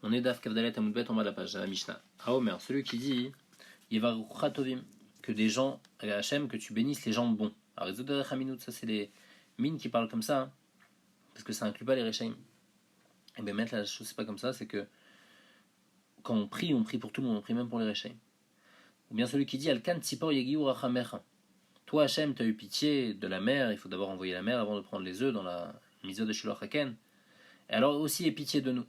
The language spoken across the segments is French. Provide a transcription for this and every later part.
On est Daf Kavdalet Amoudbet en bas de la page, à la Mishnah. Omer, celui qui dit Yevarucha Tovim, que des gens, Hachem, que tu bénisses les gens bons. Alors, ça c'est les mines qui parlent comme ça, hein, parce que ça inclut pas les Rechaim. Et bien, mettre la chose, c'est pas comme ça, c'est que quand on prie pour tout le monde, on prie même pour les Rechaim. Ou bien celui qui dit Alkan Tzipor Yegiu Rachamecha. Toi, Hachem, tu as eu pitié de la mer, il faut d'abord envoyer la mer avant de prendre les œufs dans la mise de Shiloh Haken. Et alors aussi, aie pitié de nous.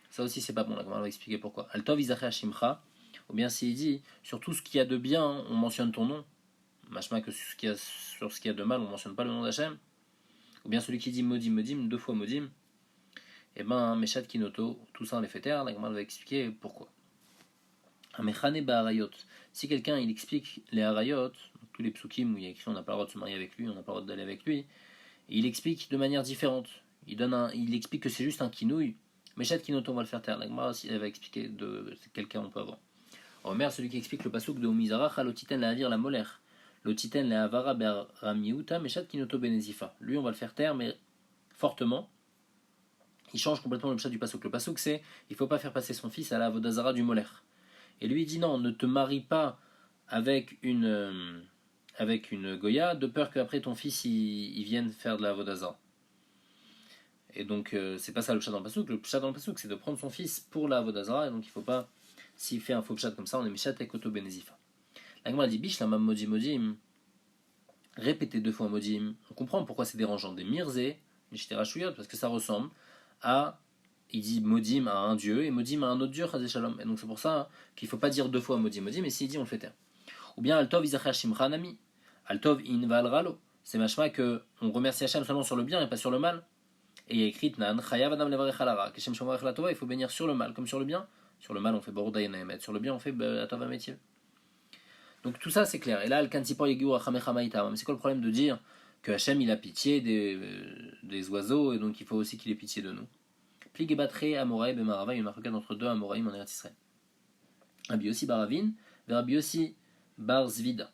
Ça aussi, c'est pas bon, là, comment on va expliquer pourquoi. Altov Izaché Hashimcha, ou bien s'il dit sur tout ce qu'il y a de bien, on mentionne ton nom. Machma que sur ce qu'il y a de mal, on mentionne pas le nom d'Hachem. Ou bien celui qui dit Modim, Modim, deux fois Modim. Et ben, Meshat Kinoto, tout ça on les fait taire, la va expliquer pourquoi. Amechane Ba'arayot. Si quelqu'un il explique les Arayot, tous les psukim où il y a écrit on n'a pas le droit de se marier avec lui, on n'a pas le droit d'aller avec lui, et il explique de manière différente. Il explique que c'est juste un kinouille. Meshat Kinoto, on va le faire taire. La Gemara aussi, elle va expliquer de quel cas on peut avoir. Omer, celui qui explique le pasuk de Omizarach, l'otiten la avir la moler. L'otiten la avara ber ramiuta, Meshat Kinoto benezifa. Lui, on va le faire taire, mais fortement. Il change complètement le pshat du pasuk. Le pasuk, c'est il ne faut pas faire passer son fils à la avodazara du moler. Et lui, il dit non, ne te marie pas avec une Goya, de peur qu'après ton fils il vienne faire de la avodazara. Et donc, c'est pas ça le pshat dans le pasuk. Le pshat dans le pasuk, c'est de prendre son fils pour la avodazara. Et donc, il faut pas, s'il fait un faux pshat comme ça, on est mishat et koto benezifa. La Gemara dit bish la mam modim modim. Répéter deux fois modim. On comprend pourquoi c'est dérangeant. Des mirzé, mishterashuyot, parce que ça ressemble à. Il dit modim à un dieu et modim à un autre dieu, chazé shalom. Et donc, c'est pour ça qu'il faut pas dire deux fois modim modim, mais s'il dit, on le fait taire. Ou bien altov izachar shimcha nami. Altov inval ralo. C'est machma que on remercie Hachem seulement sur le bien et pas sur le mal. Et il y a écrit Nan, Chayav Adam Levarech Alara, Keshem Shomarech la Tova, il faut bénir sur le mal comme sur le bien. Sur le mal, on fait Borda Yenaemet, sur le bien, on fait Atava Métier. Donc tout ça, c'est clair. Et là, Al-Kantipo Yegiu Achamecha Maïta. Mais c'est quoi le problème de dire que Hachem, il a pitié des oiseaux, et donc il faut aussi qu'il ait pitié de nous. Pligebatre Amoraï Bemarava, il y a une marque entre deux Amoraïm en Eretz Israël. Rabbi Yossi Baravin, Rabbi Yossi Bar Zvida.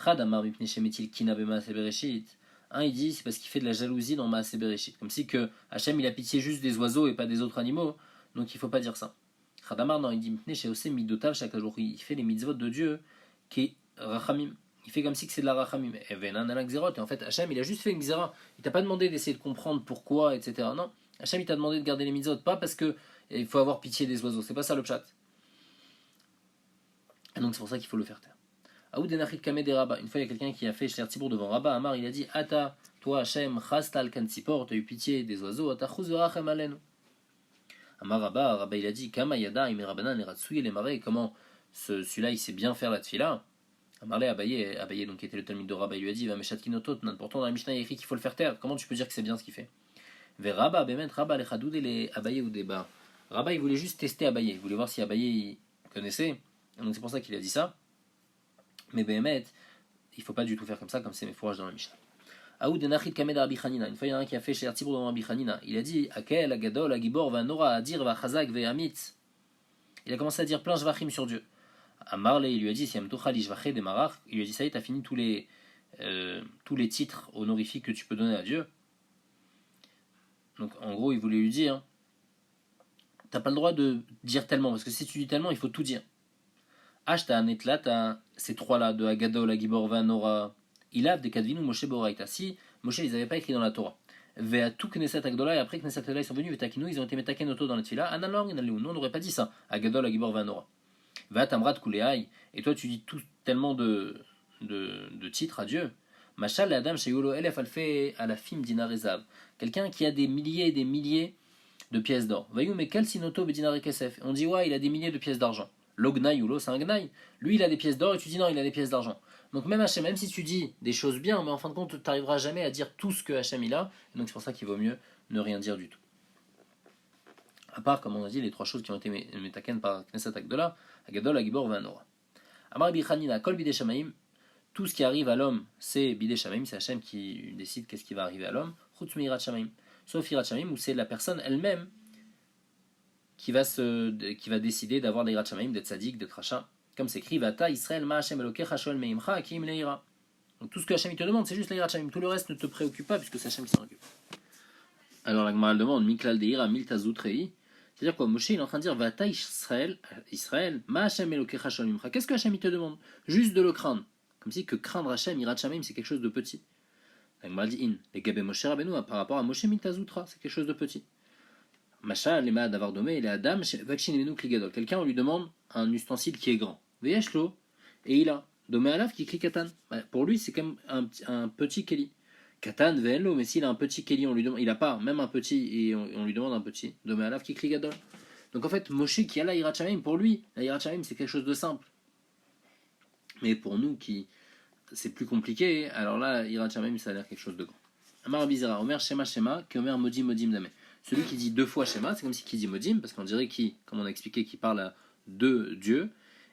Chad Amar Mipne Shemetil Kina Bema Sebereshit. Un, il dit c'est parce qu'il fait de la jalousie dans Maaseh Bereshit. Comme si que Hachem il a pitié juste des oiseaux et pas des autres animaux. Donc il ne faut pas dire ça. Khadamar, non, il dit il fait les mitzvot de Dieu qui est rachamim. Il fait comme si que c'est de la rachamim. Et en fait, Hachem il a juste fait une xéra. Il t'a pas demandé d'essayer de comprendre pourquoi, etc. Non, Hachem il t'a demandé de garder les mitzvot, pas parce que il faut avoir pitié des oiseaux. C'est pas ça le pshat. Et donc c'est pour ça qu'il faut le faire taire. Une fois il y a quelqu'un qui a fait Shler Tzibour devant Rabba Amar, il a dit Ata, toi Hachem, Chastal Kantzipor, tu as eu pitié des oiseaux, Ata Chuzorachem Alenu. Amar Rabba il a dit Kama Yada, Imerabanan, Eratsui, les marais, comment celui-là il sait bien faire la tfila. Amarle Abaye, donc qui était le talmid de Rabba, il lui a dit Va Meshat Kinotot, pourtant dans la Mishnah il y a écrit qu'il faut le faire taire, comment tu peux dire que c'est bien ce qu'il fait? Ve Rabba, Bemet, Rabba, les Chadoud et les Abaye ou débat. Rabba il voulait juste tester Abaye, il voulait voir si Abaye il connaissait, donc c'est pour ça qu'il a dit ça. Mais Béhémet, il ne faut pas du tout faire comme ça, comme c'est mes fourrages dans la Mishnah. Aoud Enachit Kamed Rabbi Hanina. Une fois, il y en a un qui a fait chez Artibour dans Rabbi Hanina. Il a dit Akel, Agadol, Agibor, Vanora, Adir, Vachazak, Vehamit. Il a commencé à dire plein Jvachim sur Dieu. À Marle, il lui a dit Si Amtuchali Jvache de Marach, il lui a dit ça y est, t'as fini tous les titres honorifiques que tu peux donner à Dieu. Donc, en gros, il voulait lui dire T'as pas le droit de dire tellement, parce que si tu dis tellement, il faut tout dire. Ashta Netlat, ces trois-là, de Agadol, Agibor, Vanora, Ilav, de Kadvinu, Moshe, Boraita. Si Moshe, ils n'avaient pas écrit dans la Torah. Veatu Knesset Agdola, et après Knesset Agdola, ils sont venus, Vetakinu, ils ont été metaken auto dans la Tfila. Analong, nous, on n'aurait pas dit ça. Agadol, Agibor, Vanora. Vatamrat, Kuleai. Et toi, tu dis tout tellement de titres à Dieu. Machal, Adam, Sheyolo, Elef, Alfe, Alafim, Dinarezav. Quelqu'un qui a des milliers et des milliers de pièces d'or. Vayou, mais quel sinoto, Bedinare Kesef. On dit, ouais, il a des milliers de pièces d'argent. L'ognaï ou l'eau, c'est un gnaï. Lui, il a des pièces d'or et tu dis non, il a des pièces d'argent. Donc même Hachem, même si tu dis des choses bien, mais en fin de compte, tu n'arriveras jamais à dire tout ce que Hachem il a. Et donc c'est pour ça qu'il vaut mieux ne rien dire du tout. À part, comme on a dit, les trois choses qui ont été metaken par Knesset Agdola, Agadol, Agibor, Vanora. Amar Bichanina, Kol Bidei Shamaim, tout ce qui arrive à l'homme, c'est Bidei Shamaim, c'est Hachem qui décide qu'est-ce qui va arriver à l'homme. Chutz Mirat Shamaim, sauf Irat Shamaim, où c'est la personne elle-même qui va décider d'avoir des Shamaim, d'être sadique, d'être rachat. Comme c'est écrit, Vata Israël ma Hashem Elokecha Shoel Meimcha Akim Leira. Donc tout ce que Hashem te demande, c'est juste les Shamaim. Tout le reste ne te préoccupe pas puisque c'est Hashem qui s'en occupe. Alors la Gemara demande, Miklal Deira Miltazut Rei. C'est-à-dire quoi? Moshe il est en train de dire Vata Israël, Israël, Ma Hashem Elokecha Shalom Imcha. Qu'est-ce que Hashem il te demande? Juste de le craindre. Comme si que craindre Hashem, Irat Shamayim, c'est quelque chose de petit. La Gemara dit In, les Gabé Moshe Rabbeinu, par rapport à Moshe Mitazoutra, c'est quelque chose de petit. Macha, les Maad d'avoir domé, et les Adam, Vakshin Emenu Kligadol. Quelqu'un, on lui demande un ustensile qui est grand. Veyeshlo, et il a. Domé Alaf qui crie Katan. Pour lui, c'est comme un petit Keli. Katan, Ve'enlo, mais s'il a un petit Keli, on lui demande, il n'a pas, même un petit, et on lui demande un petit. Domé Alaf qui crie Gadol. Donc en fait, Moshe qui a la Hirat Shamayim, pour lui, la Hirat Shamayim, c'est quelque chose de simple. Mais pour nous, qui c'est plus compliqué, alors là, Hirat Shamayim, ça a l'air quelque chose de grand. Amar Bizarra, Omer Shema Shema, que Omer Modim Modim Dame. Celui qui dit deux fois Shema, c'est comme si qui dit Modim, parce qu'on dirait qu'il, comme on a expliqué, qu'il parle à deux dieux,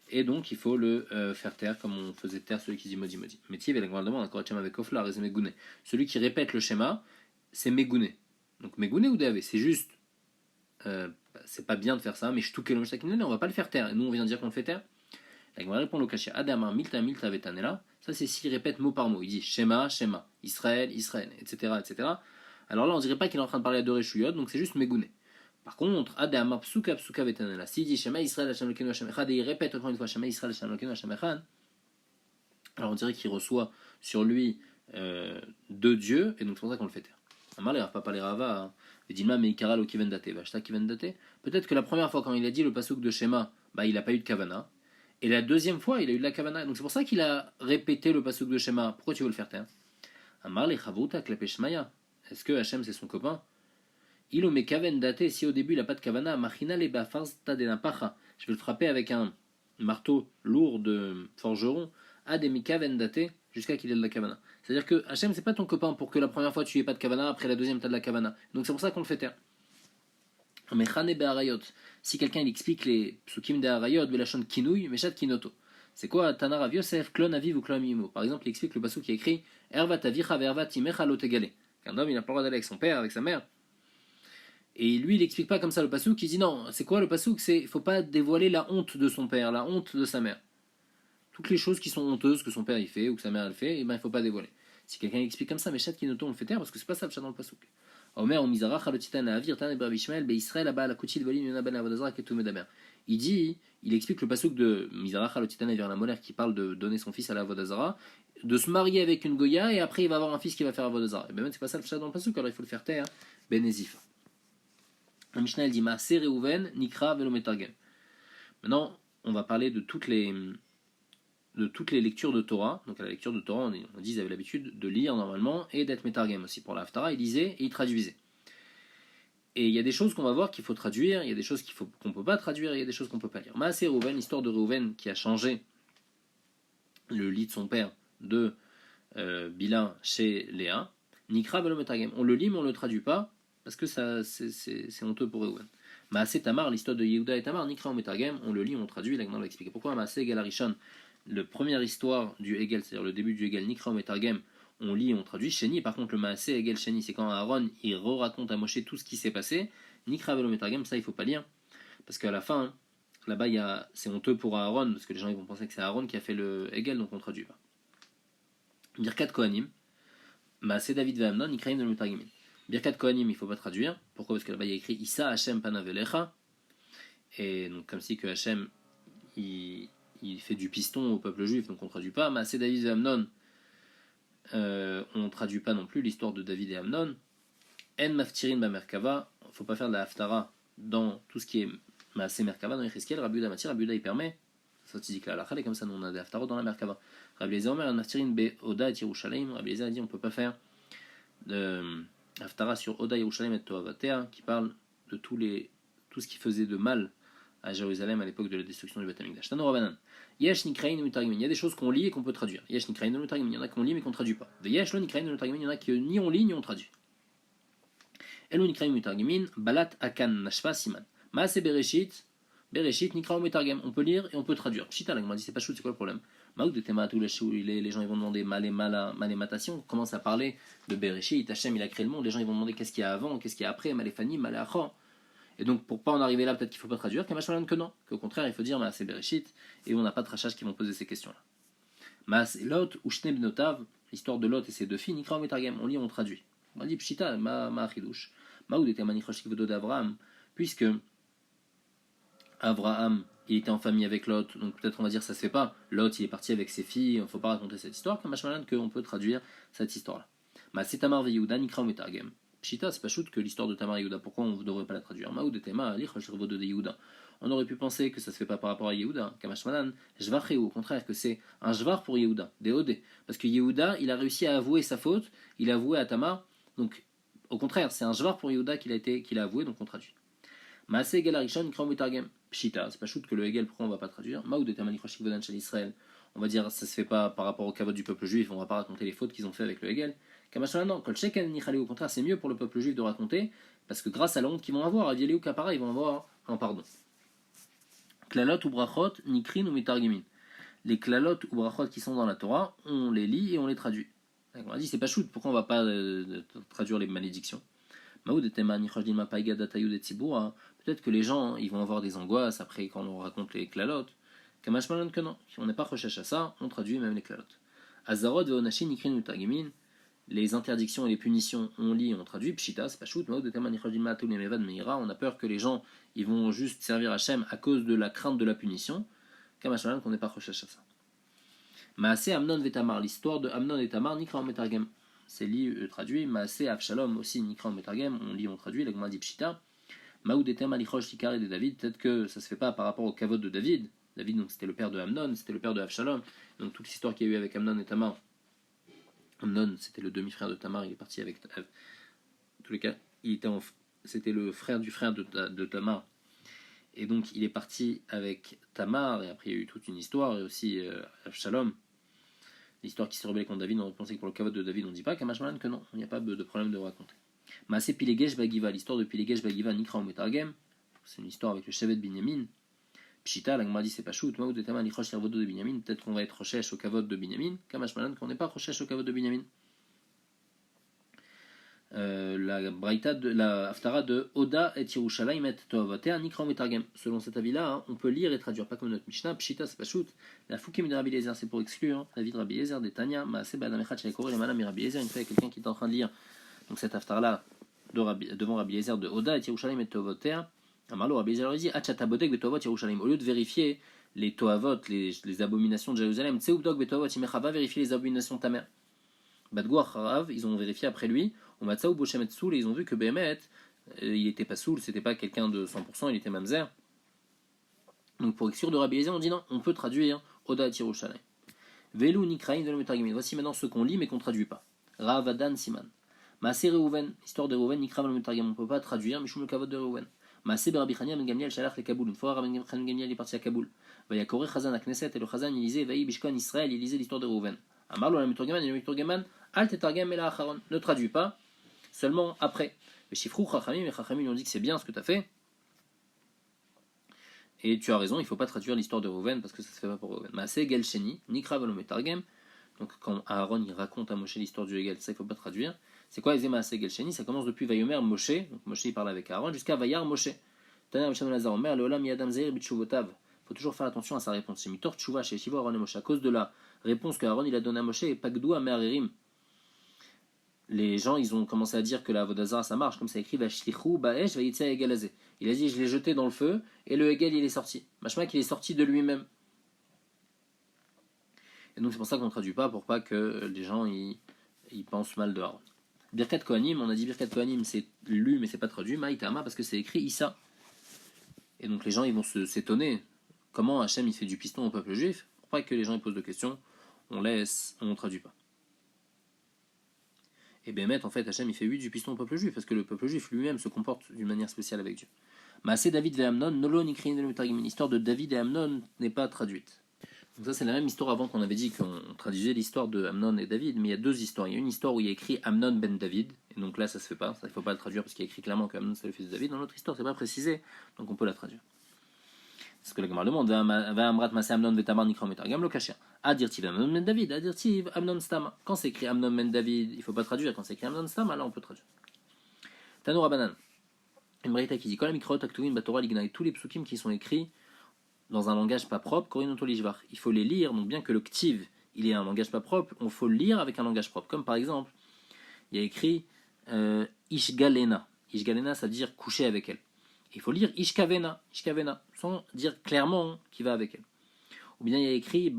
et donc il faut le faire taire, comme on faisait taire celui qui dit Modim Modim. Mais Tiv, la grande demande, encore Shema avec Ofla, Rezé Megouné. Celui qui répète le Shema, c'est Megouné. Donc Megouné ou Déavé, c'est juste, c'est pas bien de faire ça, mais je touche le Meshtakin, on va pas le faire taire. Et nous, on vient de dire qu'on le fait taire. La Gemara répond au Kashia Adama Milta Milta Vetanela. Ça, c'est s'il répète mot par mot. Il dit Shema, Shema, Israël, Israël, etc., etc. Alors là, on dirait pas qu'il est en train de parler à deux Réchuyot, donc c'est juste Megouné. Par contre, Adama Psuka Psuka Vetanela. S'il dit Shema, Israël, Hashem Lokenu Hashem Echad, et il répète encore une fois Shema, Israël, Hashem Lokenu Hashem Echad, alors on dirait qu'il reçoit sur lui deux dieux, et donc c'est pour ça qu'on le fait taire. Amar les Rav, pas les Rava, Dilma Meikara Lo Kivendate, Vashta Kivendate. Peut-être que la première fois, quand il a dit le pasuk de Shema, il n'a pas eu de Kavana. Et la deuxième fois, il a eu de la kavana. Donc c'est pour ça qu'il a répété le pasuk de Shema. Pourquoi tu veux le faire taire? Amar le chavruta klepeshmaya. Est-ce que Hachem c'est son copain? Il o mekaven daté. Si au début il n'a pas de kavana, machina le bafarsta de napacha. Je vais le frapper avec un marteau lourd de forgeron. A des mekaven daté jusqu'à qu'il ait de la kavana. C'est-à-dire que Hachem c'est pas ton copain pour que la première fois tu aies pas de kavana, après la deuxième tu as de la kavana. Donc c'est pour ça qu'on le fait taire. Si quelqu'un il explique les psukim de Harayot, Belachon Kinouy, Meshat Kinoto. C'est quoi Tanar Rav Yosef, Klon Aviv ou Klon Mimo? Par exemple, il explique le pasuk qui est écrit Ervat Avicha Vervat Imecha Lotegale. Qu'un homme il n'a pas le droit d'aller avec son père, avec sa mère. Et lui il explique pas comme ça le pasuk, il dit non, c'est quoi le pasuk? C'est il faut pas dévoiler la honte de son père, la honte de sa mère. Toutes les choses qui sont honteuses que son père il fait ou que sa mère elle fait, il faut pas dévoiler. Si quelqu'un explique comme ça, Meshat Kinoto, on le fait taire parce que c'est pas ça le chat dans le pasuk. Omer au Mizarach Halotitan Avir Tan Ebra Bishmael Be Israël Abba la Kuchil Volim Yona Ben Avodazra Ketou Medaber. Il explique le pasuk de Mizarach Halotitan Avir la Molaire qui parle de donner son fils à la Avodazra, de se marier avec une Goya et après il va avoir un fils qui va faire Avodazra. Et bien même c'est pas ça le chat dans le pasuk, alors il faut le faire taire. Ben Ezifa. Le Mishnah elle dit Maase Reuven Nikra Velometargem. Maintenant on va parler de toutes les lectures de Torah. Donc à la lecture de Torah, on dit, ils avaient l'habitude de lire normalement et d'être métargem aussi. Pour la Haftara, ils lisaient et ils traduisaient. Et il y a des choses qu'on va voir qu'il faut traduire, il y a des choses qu'on ne peut pas traduire, il y a des choses qu'on ne peut pas lire. Maaseh Reuven, l'histoire de Reuven qui a changé le lit de son père de Bila chez Léa. Nikra velo métargem. On le lit mais on ne le traduit pas parce que ça, c'est honteux pour Reuven. Maaseh Tamar, l'histoire de Yehuda et Tamar, Nikra métargem, on le lit, on le traduit, la Gemara va expliquer pourquoi. Maaseh Egal Arishon, la première histoire du Hegel, c'est-à-dire le début du Hegel, Nikra Metargem, on lit, on traduit. Sheni, par contre, le Maaseh Hegel Sheni, c'est quand Aaron il raconte à Moshe tout ce qui s'est passé. Nikra Velo Metargem, ça il faut pas lire, parce qu'à la fin, là-bas, c'est honteux pour Aaron, parce que les gens ils vont penser que c'est Aaron qui a fait le Hegel, donc on traduit pas. Birkat Kohanim, Maaseh David Ve'amnon, Nikra Velo Metargem. Birkat Kohanim, il faut pas traduire. Pourquoi? Parce que là-bas il y a écrit Issa Hashem Panavelecha, et donc comme si que Hashem il fait du piston au peuple juif, donc on ne traduit pas. Maaseh David et Amnon, on ne traduit pas non plus l'histoire de David et Amnon. En maftirin ba merkava, il ne faut pas faire de la haftara dans tout ce qui est Maaseh merkava, dans Yecheskel. Rabbi Yehuda matir, Rabbi Yehuda il permet, ça se dit que la halakha est comme ça, nous on a des haftarot dans la merkava. Rabbi Eliezer Omer, en maftirin be Oda et Yerushalayim, Rabbi Eliezer a dit on ne peut pas faire de haftara sur Oda Yerushalayim et Toavatea, qui parle de tout ce qui faisait de mal à Jérusalem à l'époque de la destruction du Beth Amikdash. Tano Rabanan. Yesh Nikrain Mutargim. Il y a des choses qu'on lit et qu'on peut traduire. Yesh Nikrain Mutargim. Il y en a qu'on lit mais qu'on traduit pas. De Yesh Lo Nikrain Mutargim. Il y en a que ni on lit ni on traduit. Elo Nikrain Mutargimin. Balat Akan Nashva Siman. Maase Bereshit. Bereshit Nikra Mutargim. On peut lire et on peut traduire. Pshita, la Gemara dit c'est pas chou, c'est quoi le problème? Maouk de Tema, tous les gens ils vont demander malématation. On commence à parler de Bereshit. Hachem il a créé le monde. Les gens ils vont demander qu'est-ce qu'il y a avant, qu'est-ce qu'il y a après. Maléfani, Maléachor. Et donc, pour pas en arriver là, peut-être qu'il ne faut pas traduire, que non, qu'au contraire, il faut dire c'est Bereshit, et on n'a pas de rachage qui vont poser ces questions-là. Mas Lot ou Shneb Notav, l'histoire de Lot et ses deux filles, Nikra Metargem, on lit, on traduit. On dit Pshita, ma Chidush, Maoud était Manichoshik Vodo d'Abraham, puisque Abraham, il était en famille avec Lot, donc peut-être on va dire ça se fait pas. Lot, il est parti avec ses filles, il ne faut pas raconter cette histoire, comme Hashmalan qu'on peut traduire cette histoire-là. Ma c'est Tamar ve Yehuda, Nikra Metargem. Pshita, c'est pas shoot que l'histoire de Tamar et Yehuda, pourquoi on ne devrait pas la traduire? Maoud et Tema, de Yehuda. On aurait pu penser que ça se fait pas par rapport à Yehuda, comme Hashmalan, Jvachéou, au contraire, que c'est un Jvar pour Yehuda, Déodé. Parce que Yehuda, il a réussi à avouer sa faute, il a avoué à Tamar, donc au contraire, c'est un Jvar pour Yehuda qu'il a avoué, donc on traduit. Maase Egel Arishon, Nikra Metargem. Pshita, c'est pas shoot que le Hegel, pourquoi on va pas traduire? Maoud et Tamani Choshik Vodan Shel Israël. On va dire ça se fait pas par rapport au kavod du peuple juif, on va pas raconter les fautes qu'ils ont fait avec le Hegel. Kamashana, non, Kol Shekel Nichale, au contraire, c'est mieux pour le peuple juif de raconter, parce que grâce à la honte qu'ils vont avoir, à Dialéou Kapara, ils vont avoir un pardon. Klalot ou Brachot, Nikrin ou Mitargimin. Les Klalot ou Brachot qui sont dans la Torah, on les lit et on les traduit. On a dit c'est pas shoot, pourquoi on va pas traduire les malédictions? Peut-être que les gens ils vont avoir des angoisses après quand on raconte les klalotes. Kamashmalan que non, on n'est pas recherche à ça, on traduit même les klalotes. Azarot veonashin ikrin utagimin, les interdictions et les punitions on lit et on traduit. Pshita c'est pas shoot. On a peur que les gens ils vont juste servir Hachem à cause de la crainte de la punition. Kamashmalan qu'on n'est pas recherche à ça. Maaseh Amnon vetamar, l'histoire de Amnon et Tamar nikra en metargem. C'est traduit. Maaseh Avshalom aussi nikra en metargem. On lit, on traduit. La Gemara dit Pshita. Maoud etem alichosh tikare de David. Peut-être que ça se fait pas par rapport au kavod de David. David donc c'était le père de Amnon, c'était le père de Avshalom. Donc toute l'histoire qu'il y a eu avec Amnon et Tamar. Amnon c'était le demi-frère de Tamar. Il est parti avec. En tous les cas, c'était le frère du frère de Tamar. Et donc il est parti avec Tamar. Et après il y a eu toute une histoire et aussi Avshalom. L'histoire qui se rebelle contre David, on pensait que pour le kavod de David, on ne dit pas Kamashmalan que non, il n'y a pas de problème de raconter. Maaseh Pilegesh Bagiva, l'histoire de Pilegesh Bagiva, Nikra Metargem, c'est une histoire avec le Shevet Binyamin. Pshita, la Gemara dit c'est pas shoot, Maoud et Taman Lichosh Lervodo de Binyamin, peut-être qu'on va être recherche au kavod de Binyamin, Kamashmalan qu'on n'est pas recherche au kavod de Binyamin. La Braïta de la Haftara de Oda et Yerushalayim et Toavatea Nikra Metargem. Selon cet avis-là, hein, on peut lire et traduire, pas comme notre Mishnah. Pshita, c'est pas shoot. La Foukim de Rabbi Eliezer, c'est pour exclure hein, la vie de Rabbi Eliezer, des Tanya, Maaseh Badamechat Shekore, les Manam et Rabbi Eliezer. Une fois, il y a quelqu'un qui est en train de lire donc cette Haftara-là devant Rabbi Eliezer de Oda et Yerushalayim et Toavatea. Amarlo, Rabbi Eliezer lui dit Achatabotek Betovot Yerushalayim. Au lieu de vérifier les Toavot, les abominations de Jérusalem, Tseubdok Betovot Imecha, va vérifier les abominations de ta mère. Badgouar Harav, ils ont vérifié après lui. On m'a tsaou Boshemet Soul et ils ont vu que Behemet, il était pas Soul, c'était pas quelqu'un de 100%, il était Mamzer. Donc pour exclure de Rabbi Eliezer, on dit non, on peut traduire Oda et Yerushalayim. Velu Nikraim de l'Ometargimin. Voici maintenant ce qu'on lit mais qu'on traduit pas. Ravadan Siman. Maaseh Reuven, histoire de Reuven, Nikraim de l'Ometargimin. On peut pas traduire, Mishum le Kavod de Reuven. Maaseh Rabbi Chania Ben Gamliel Shalach le Kaboul. Une fois Rabbi Gamliel est parti à Kaboul. Vayakore Chazan à Knesset et le Chazan il lisait Vaï Bishkon Israël, il lisait l'histoire de Reuven. Amarlo la Metargiman et le Metargiman. Al Tetargem et la Acharon. Ne traduis pas. Seulement après. Les Shifrou Chachamim, et Chachamim lui ont dit que c'est bien ce que tu as fait. Et tu as raison, il ne faut pas traduire l'histoire de Reuven parce que ça ne se fait pas pour Reuven. Maaseh Gel Sheni, Nikra Velo Metargem. Donc quand Aaron il raconte à Moshe l'histoire du Hegel, ça il ne faut pas traduire. C'est quoi les Maaseh Gel Sheni? Ça commence depuis Vayomer Moshe, donc Moshe il parle avec Aaron, jusqu'à Vayar Moshe. Taner Moshe Nazar Omer, Leolam Yadam Zeir Bitshuvotav. Il faut toujours faire attention à sa réponse. C'est Mitor Tshuva chez Shivo Aaron et Moshe. À cause de la réponse qu'Aaron il a donnée à Moshe et Pagdou à Me'arerim. Les gens ils ont commencé à dire que la Avodazara ça marche, comme ça écrit Vashlichou Baesh Vayitza Egalazé. Il a dit je l'ai jeté dans le feu et le Hegel il est sorti. Machma qu'il est sorti de lui-même. Et donc c'est pour ça qu'on ne traduit pas pour pas que les gens ils pensent mal de Aaron. Birkat Kohanim, on a dit Birkat Kohanim c'est lu mais c'est pas traduit, Maïtama parce que c'est écrit Issa. Et donc les gens ils vont s'étonner comment Hachem il fait du piston au peuple juif. Pour pas que les gens ils posent de questions, on laisse, on ne traduit pas. Et Bémet, en fait, Hachem, il fait du piston au peuple juif, parce que le peuple juif lui-même se comporte d'une manière spéciale avec Dieu. Maaseh David et Amnon, Nolo Nikrin de l'Utargim. L'histoire de David et Amnon n'est pas traduite. Donc ça, c'est la même histoire avant qu'on avait dit qu'on traduisait l'histoire de Amnon et David, mais il y a deux histoires. Il y a une histoire où il y a écrit Amnon ben David, et donc là, ça se fait pas, ça, il ne faut pas le traduire parce qu'il y a écrit clairement que Amnon c'est le fils de David. Dans l'autre histoire, c'est pas précisé, donc on peut la traduire. C'est ce que la Gemara demande. Va Amrat Maaseh Amnon vetamar Nikra Metargam lo kasher. Adirtiv Amnon ben David, Adirtiv Amnon Stama. Quand c'est écrit Amnon ben David, il ne faut pas traduire. Quand c'est écrit Amnon Stama, là on peut traduire. Tano Rabanan. Une braïta qui dit Kol Mikrot Aktuvim Batora Lignaï. Tous les psukim qui sont écrits dans un langage pas propre, Korinoto Lishvar. Il faut les lire, donc bien que le Ktiv il est un langage pas propre, on faut le lire avec un langage propre. Comme par exemple, il y a écrit Ishgalena. Ishgalena, ça veut dire coucher avec elle. Il faut lire Ishkavena, Ishkavena, sans dire clairement qui va avec elle. Ou bien il y a écrit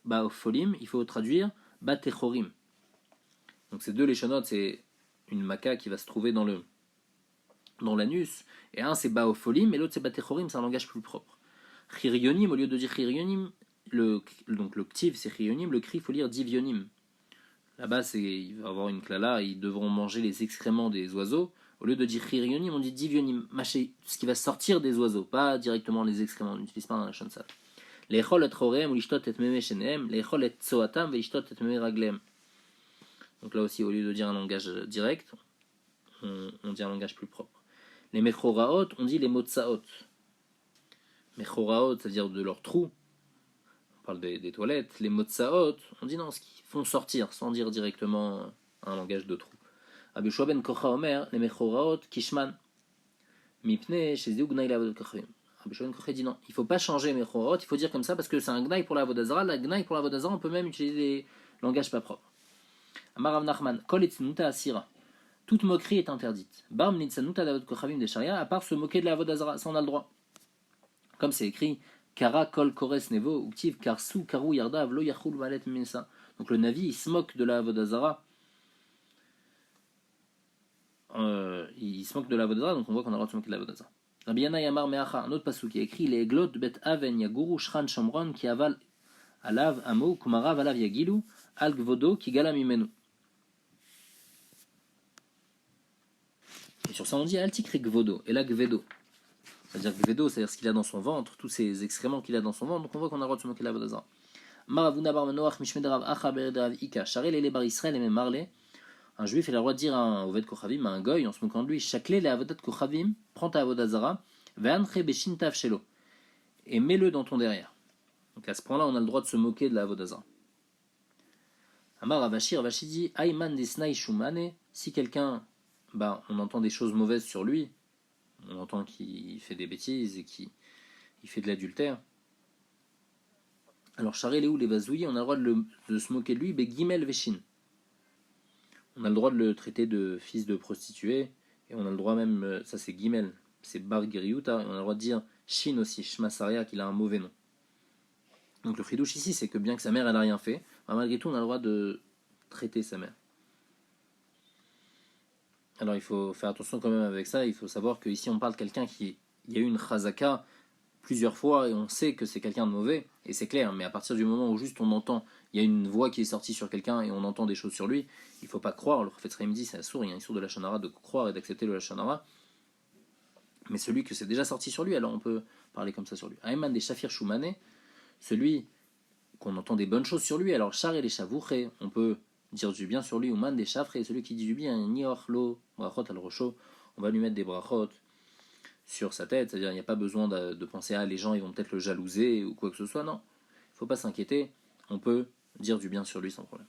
Baofolim, il faut traduire Batechorim. Donc ces deux leshonotes, c'est une maca qui va se trouver dans l'anus, et un c'est Baofolim, et l'autre c'est Batechorim, c'est un langage plus propre. Chirionim, au lieu de dire Chirionim, donc le ktiv c'est Chirionim, le cri il faut lire Divionim. Là-bas, il va y avoir une klala, ils devront manger les excréments des oiseaux. Au lieu de dire chirionim, on dit divionim, mâcher ce qui va sortir des oiseaux, pas directement les excréments, on n'utilise pas un lachon sale. L'echol et choreem ou l'ishtot et meme sheneem, l'echol et tsoatam ve l'ishtot et meme ragleem. Donc là aussi, au lieu de dire un langage direct, on dit un langage plus propre. Les mechoraot, on dit les motsaot. Mechoraot, c'est-à-dire de leurs trous. On parle des toilettes. Les motsaot, on dit non, ce qu'ils font sortir, sans dire directement un langage de trou. Rabbi Yoshua ben Kocha Omer, les mechoraot kishman. Mipne, chez Zéougnaï la vodot kachim. Rabbi Yoshua ben Kocha dit non, il ne faut pas changer mechoraot, il faut dire comme ça parce que c'est un gnaï pour la vodazara. La gnaï pour la vodazara, on peut même utiliser des langages pas propres. Amar Rav Nachman, kol etznuta asira. Toute moquerie est interdite. Barm nitzanuta davod kochavim de sharia, à part se moquer de la vodazara, ça on a le droit. Comme c'est écrit, kara kol kores nevo, uktiv karsu karu yardav lo yachul malet minsa. Donc le Navi, il se moque de la vodazara. Il se moque de la vodazara, donc on voit qu'on a le droit de se moquer de la vodazara. Rabbi Yana Yamar Meacha, un autre passou qui a écrit les glot bet aven yaguru shran shomron ki aval alav amo kumarav alav yagilu al gvodo ki gala mimenu. Et sur ça on dit altikri gvodo et la gvedo. C'est-à-dire gvedo, c'est-à-dire ce qu'il a dans son ventre, tous ces excréments qu'il a dans son ventre, donc on voit qu'on a le droit de se moquer de la vodazara. Maravuna bar menoach mishmedrav acha beredrav ika charel ele bar Israël et même marlé. Un juif, il a le droit de dire à un Oved Kochavim, à un goy, en se moquant de lui, Shakle le avodat Kochavim, prends ta avodazara, ve'anche beshintav shelo, et mets-le dans ton derrière. Donc à ce point-là, on a le droit de se moquer de la avodazara. Amar Ravashi dit, Ayman disnai shumane, si quelqu'un, on entend des choses mauvaises sur lui, on entend qu'il fait des bêtises et qu'il fait de l'adultère, alors Charel ou les vazouilles, on a le droit de se moquer de lui, begimel veshin. On a le droit de le traiter de fils de prostituée, et on a le droit même, ça c'est Gimel, c'est Bar Giriuta, et on a le droit de dire Shin aussi, Shma Saria, qu'il a un mauvais nom. Donc le fridouche ici, c'est que bien que sa mère elle n'a rien fait, malgré tout on a le droit de traiter sa mère. Alors il faut faire attention quand même avec ça, il faut savoir qu'ici on parle de quelqu'un il y a eu une chazaka plusieurs fois et on sait que c'est quelqu'un de mauvais, et c'est clair, mais à partir du moment où juste on entend, il y a une voix qui est sortie sur quelqu'un et on entend des choses sur lui, il ne faut pas croire, le prophète Sraïm dit c'est assour, il y a un sourd de la Shonara de croire et d'accepter le Shonara, mais celui que c'est déjà sorti sur lui, alors on peut parler comme ça sur lui. Aïman des Shafir Shumane, celui qu'on entend des bonnes choses sur lui, alors Char et les Shavouché, on peut dire du bien sur lui, ou Man des Shafré, celui qui dit du bien, Niorlo, Brachot al Rocho, on va lui mettre des brachot sur sa tête, c'est-à-dire il n'y a pas besoin de penser les gens ils vont peut-être le jalouser ou quoi que ce soit, non, il ne faut pas s'inquiéter, on peut dire du bien sur lui sans problème.